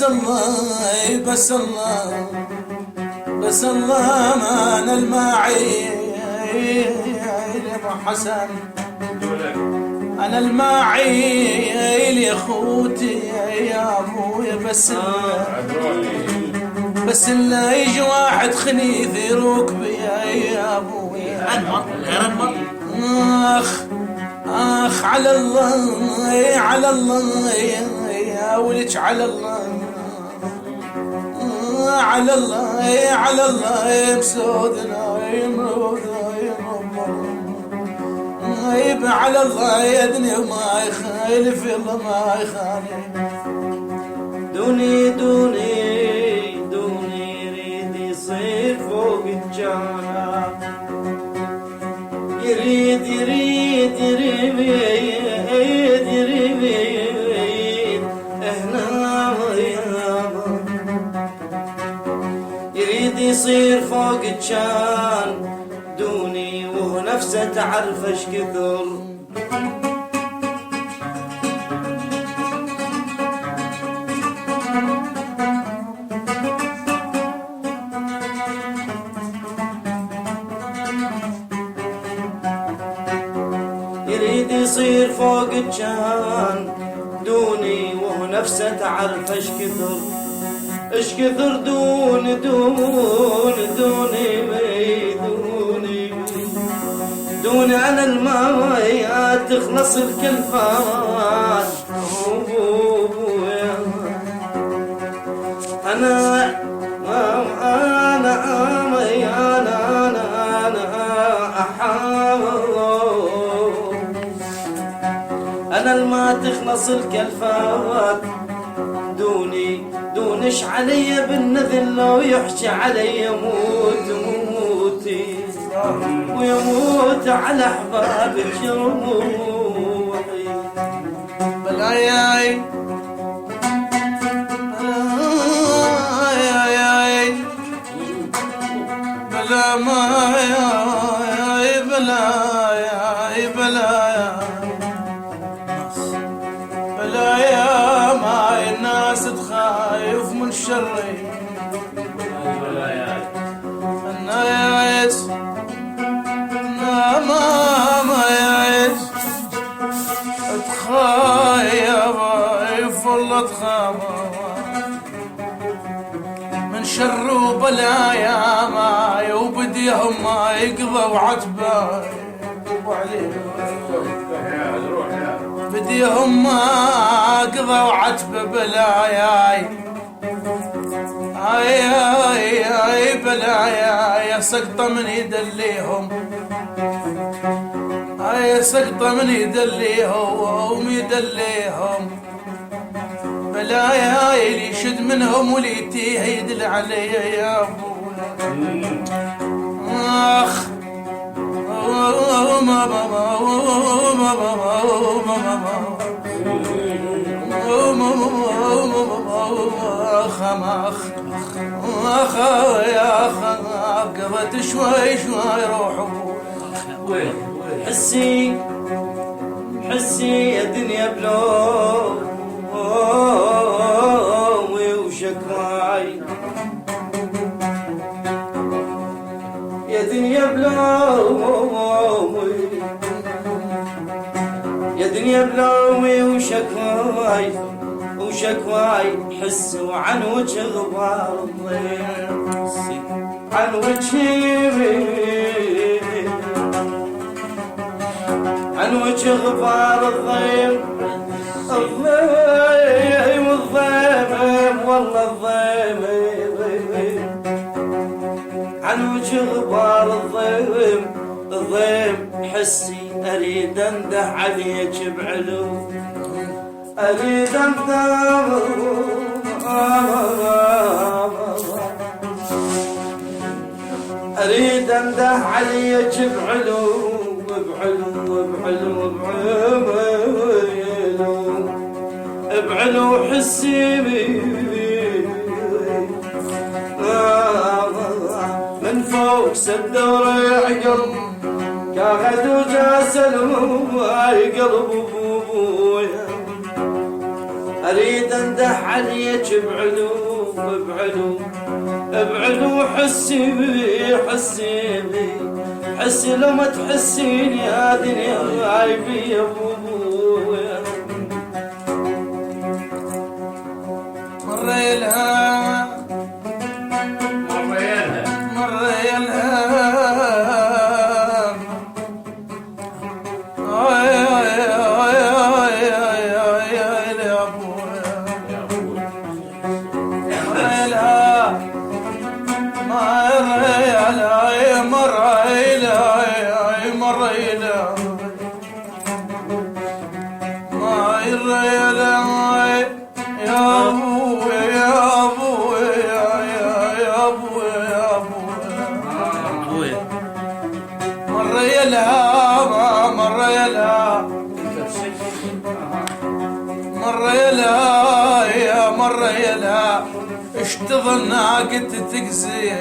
بس الله بس الله بس الله ما انا الماعي يا ابو حسن انا الماعي يا اخوتي يا ابويا بس اللي يجي واحد خنيث ركبي يا ابويا اخ على الله على الله يا ولج على الله على الله على الله بسودنا يمرودنا يب على الله يدني وما يخالف الله ما يخالف دوني يريد يصير فوق الجنة يريد هنا يريد يصير فوق الجان دوني وهو نفسه تعرف ايش كثر يريد يصير فوق الجان دوني وهو نفسه تعرف ايش كثر دوني على الماء تخلص الكلفات انا احاول انا الماء تخلص الكلفات دونش علي بالنذل لو يحكي علي موتي ويموت على احبابك جروحي بلاياي بلا ما بلايا ما الناس تخايف من شري الناس ما يعيش تخايف والله تخاف من شر وبلايا ما وبديهم ما يقضوا عتبه بديهم ما قضوا عتبه بلاياي اي بلايا يا سقطه من يدليهم اي سقطه من يدليهم بلايا اللي يشد منهم واللي يتيه يدل علي يا ابويا اخ اخ يا اخ قبت شوي روحوا حسي يا دنيا بلومي وشكواي يا دنيا بلومي وشكواي حسوا عن وجه غبار الضيم عن وجه غبار الضيم والضيم والله الضيم عن وجه غبار الضيم حسي اريد انده عليك بعلو اريد انده عليك بعلو بعلو حسي من فوق سدور عقل كاغد وجاسل قلب ابويا اريد اندح عليك بعلو بعلو بعلو، حسي بي حسي بي حسي، لو ما تحسين يا دنيا عيبي يا ابويا. مر يلها مر يلها اشتظلنا قلت تقزي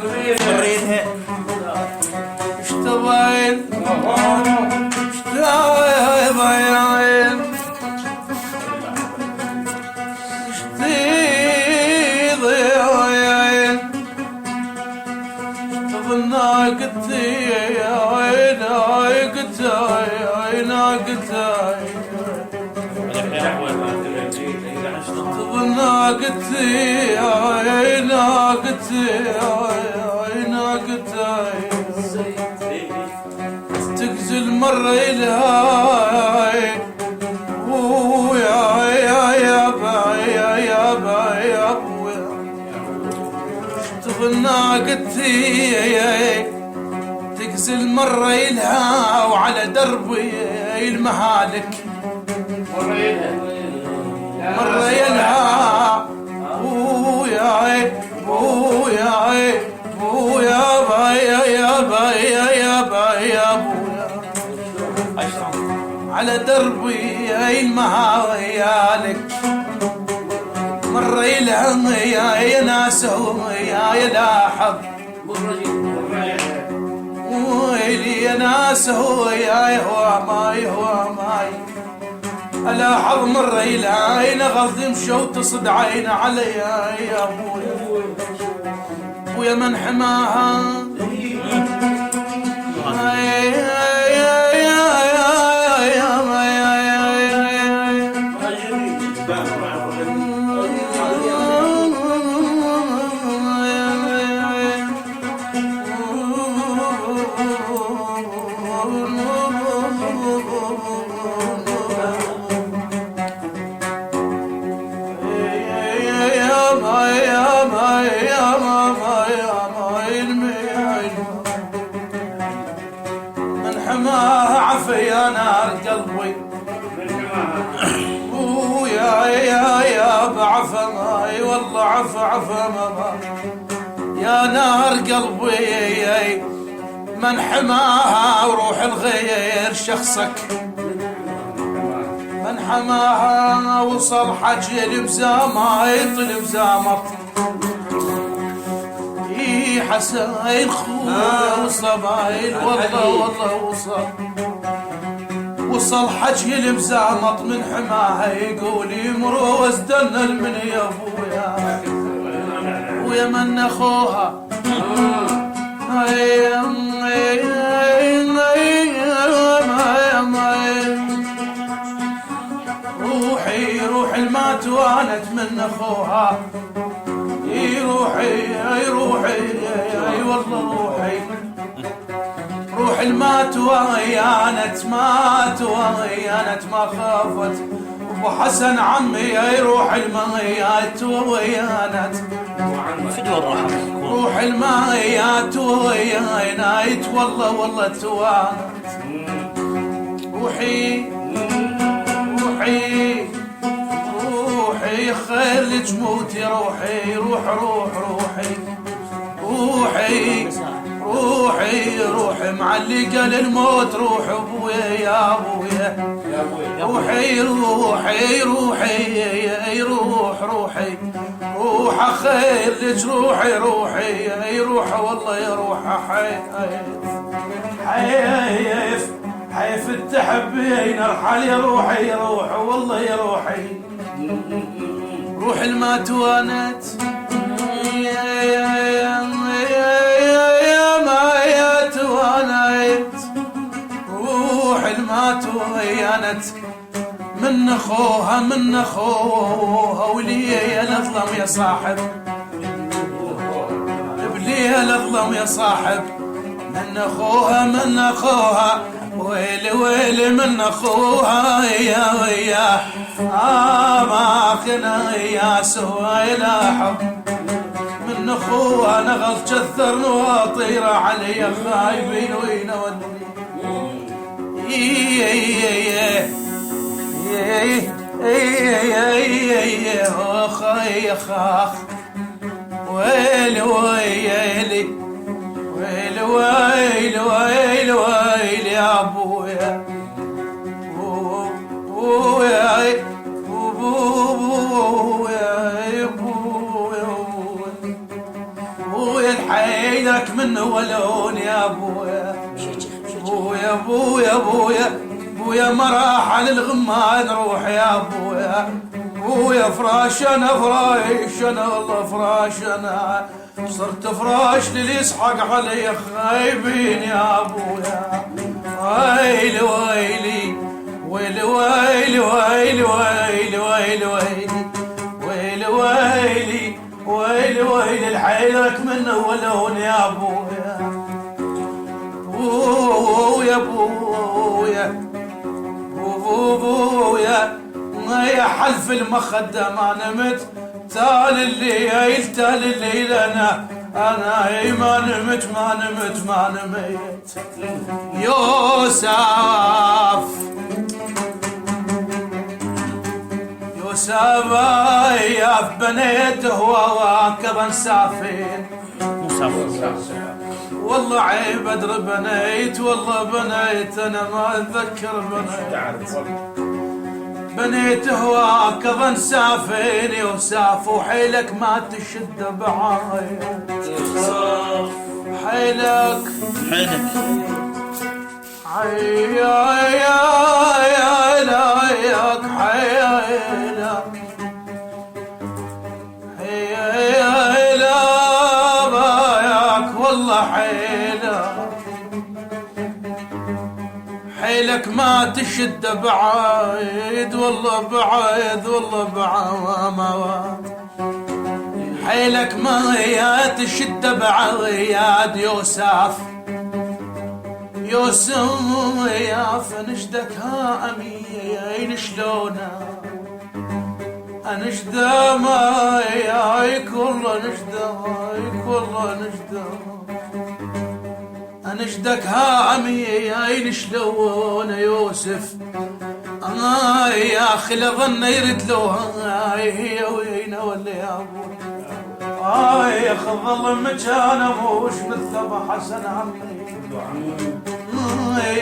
مريتها اشتضيل اشتضيل اشتضيل اشتظلنا قلت يا عين قلت عين قلت ناقتي يا ناقتي يا ناقتي تغزل مرة إلهي ويا با اشتغل ناقتي تغزل مرة إلها وعلى دربي المهالك مرة يلها ويا على دربي المهاويالك مرة يلها يا ناس يا لاحظ ويلي يا ناس يا هو ماي الاحظ مرة العين غض مشو تصد عين علي يا ابويا ويا من حماها يا نار قلبي ويا بعفا ماي والله عفا ماما يا نار قلبي من حماها وروح الغير شخصك من حماها وصل حجي المزامات المزامط حسايل خويا وصبايل والله وصل حجي المزامط من حماها يقول يمروز دنا من يا ابويا ويا من اخوها روحي الما توانت من اخوها روحي اي والله روحي الما تويانت ما خافت ابو حسن عمي يا روح المايات تويانت روح المايات تويانت والله توانت روحي خير لجموتي روحي معلقة للموت روح ابويا يا ابويا روحي روح خير لج روحي والله يا روح حيف التحبين ارحل يا روحي والله يا روحي روح الما توانت يا ما يا توانت روح الما توانت من اخوها وليه الاظلم يا صاحب بليه الاظلم يا صاحب من اخوها ويلي من اخوها يا ما خنا يا سويلا حب من اخوها نغص كثر وطيره علي خايبين وين ودي يا خاخ ويلي ويلي ويلي ويلي ويلي ويلي يا ابويا ابويا ابويا الحيلك من ولون يا ابويا ابويا ابويا ابويا ابويا ما راح على الغمان روح يا ابويا ابويا فراش انا والله فراش انا صرت فراش للي يسحق علي خايبين يا ابويا ويلي ويلي ويلي ويلي ويلي ويلي ويلي ويلي ويلي ويلي ويلي الحيلك من ولون يا ابويا ابويا ابويا ابويا يا حلف المخدة ما نمت تال الليل انا ما نمت يوسف يا بنيت هو كذا سافين والله عيب ادري بنيت والله بنيت انا ما اتذكر بنيت هواك كذا سافين يوسف وحيلك ما تشد بعايد حيلك حيلك ما تشد بعايد والله بعايد حيلك ما هي تشد بعايد يوسف يا فنشدك ها امين شلونه انشده ما ياك والله نشده انشدك ها عمي شلون يوسف يا اخي لظن يرد له هي وين ولا يا ابوي يا اخي ظل مكانه موش مثل حسن عمي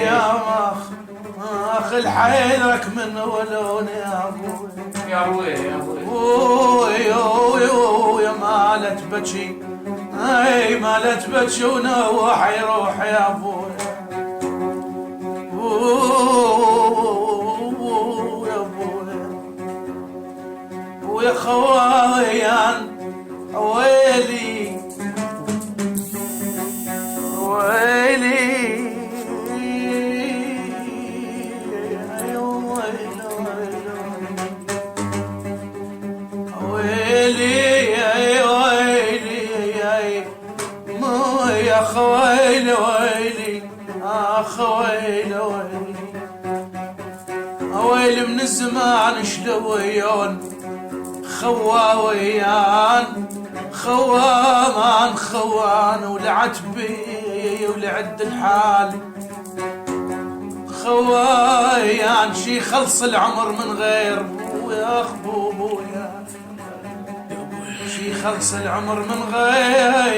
يا اخ الحيلك من ولون يا ابوي يا مالت بكي مالت بكي ونوح يروح يا ابوي ويا خوايان ويلي ويلي من الزمان شلويون خوان ولعتبي ولعد الحال خوان شي خلص العمر من غير يا اخبويا شي خلص العمر من غير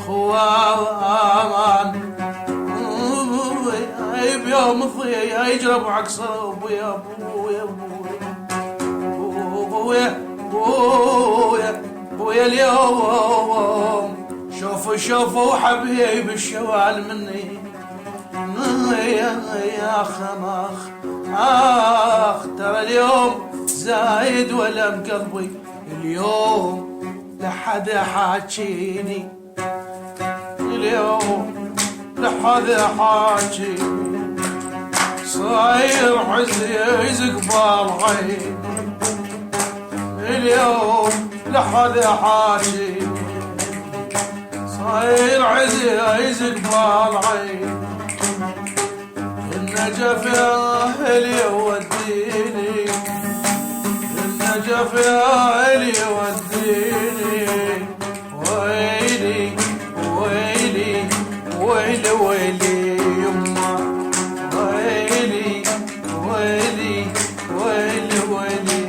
خوان بيوم الضيا يجرب عكسه ابويا اليوم شوفوا حبيب الشوال مني يا خماخ ترى اليوم زايد ولم قلبي اليوم لحد حاجيني اليوم لحد حاجيني صاير عزيز قبال عيني اليوم لحد حاجيني صاير عزيز قبال عيني النجف يا اهلي وديني النجف يا اهلي وديني ويلي ويلي ويلي ويلي يما ويلي ويلي ويلي ويلي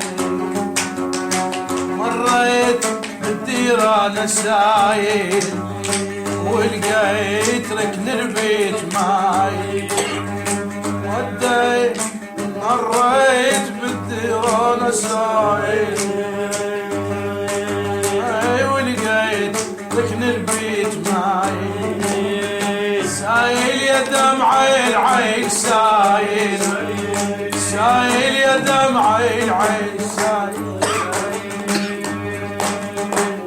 مريت بالديرة انا سايل ولقيت ركن البيت معاي وديت مريت بالديرة انا سايل ولقيت ركن البيت معاي سايل يا دمعي العين سايل سايل يا دمعي العين سايل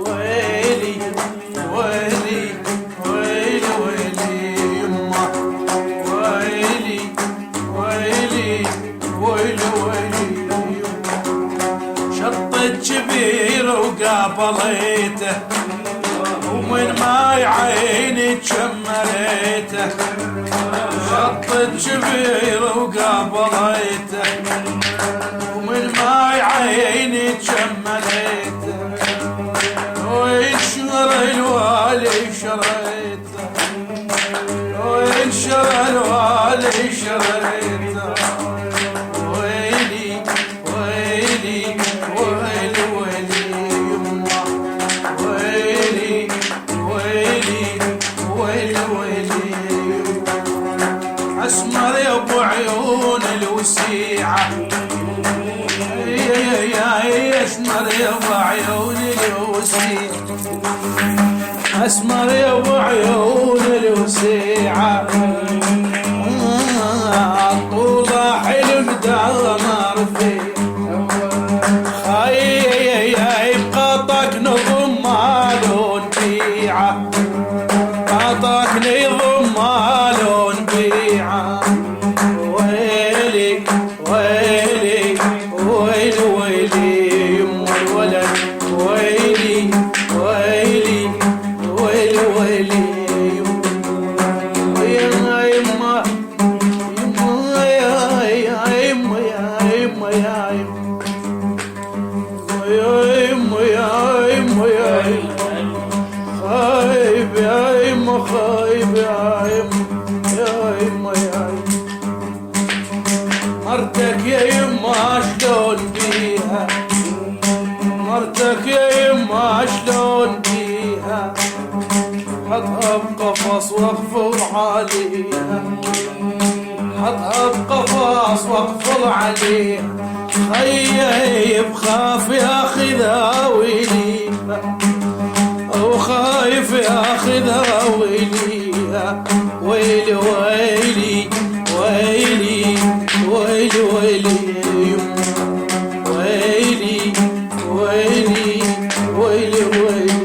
ويلي ويلي ويلي ويلي يما ويلي ويلي ويلي ويلي شطت كبير وقابليته ومن ماي عيني تشمليته شطت كبير وقابليته ومن ماي عيني تشمليته وينشر الوالي شريته وينشر الوالي شريته ويلي ويلي ويلي ويلي يما ويلي ويلي ويلي ويلي اسمر يا ابو عيون الوسيعه يا اسمر يا ابو عيون الوسيعه اسمر يا ابو عيون الوسيعه طولة حلم دمر فيه خاي بقطك نظم مالون بيعه قطك نظم مالون بيعه ويلي ويلي ويلي ويلي يم الولد ويلي ويلي ويلي ويلي يما يما يما يا يما يا يما يا يما يا يما يا خايب يا يما خايب يا يما يا يما يا مرتك يا يما شلون بيها مرتك يا يما شلون بيها حطها بقفص واقفل عليها حطها بقفص واقفل عليها خيي بخاف ياخذها ويليها وخايف ياخذها ويليها ويلي ويلي ويلي ويلي ويلي ويلي ويلي ويلي ويلي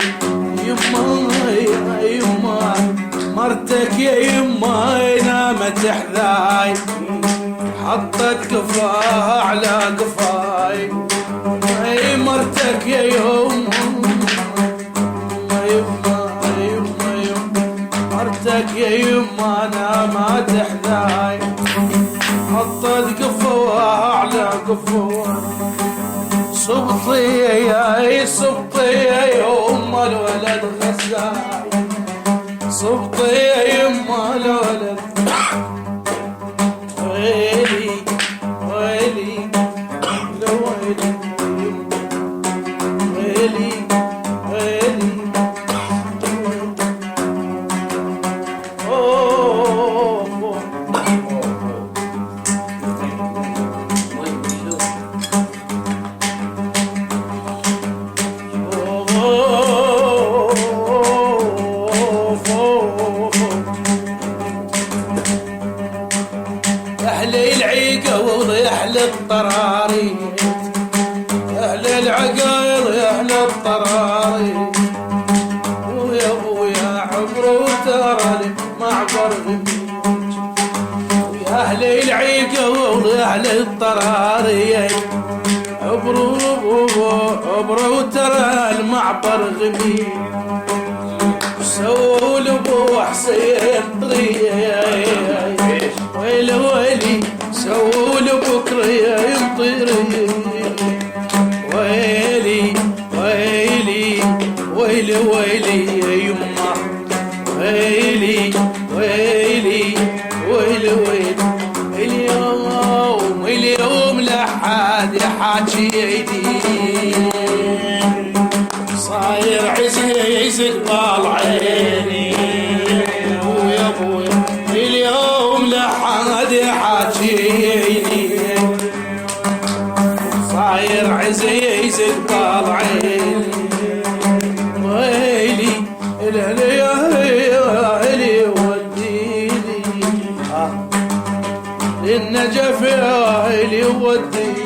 يما يا يما مرتك يا يما نامت حذاي حطت قفاها على قفاي اي مرتك يا يما يما يما يما مرتك يا يما نامت حذاي حطت قفاها على قفاي صبطي يا صبطي يا يما الولد غزاي صبطي يا يما الولد ويلي ويلي ويلي ويلي ويلي اهل الطرارية عبروا ترى المعبر غمي سووا لابو حسين طرية ويلي ويلي سووا لبكرية يمطيري ويلي ويلي ويلي ويلي يا يما ويلي ويلي ويلي ويلي اليوم لحد يحاكي ايدي صاير عزيز قبال عيني ويا ابويا اليوم لحد يحاكيني صاير عزيز قبال عيني ويلي الهلي وديني النجف يا ويلي وديني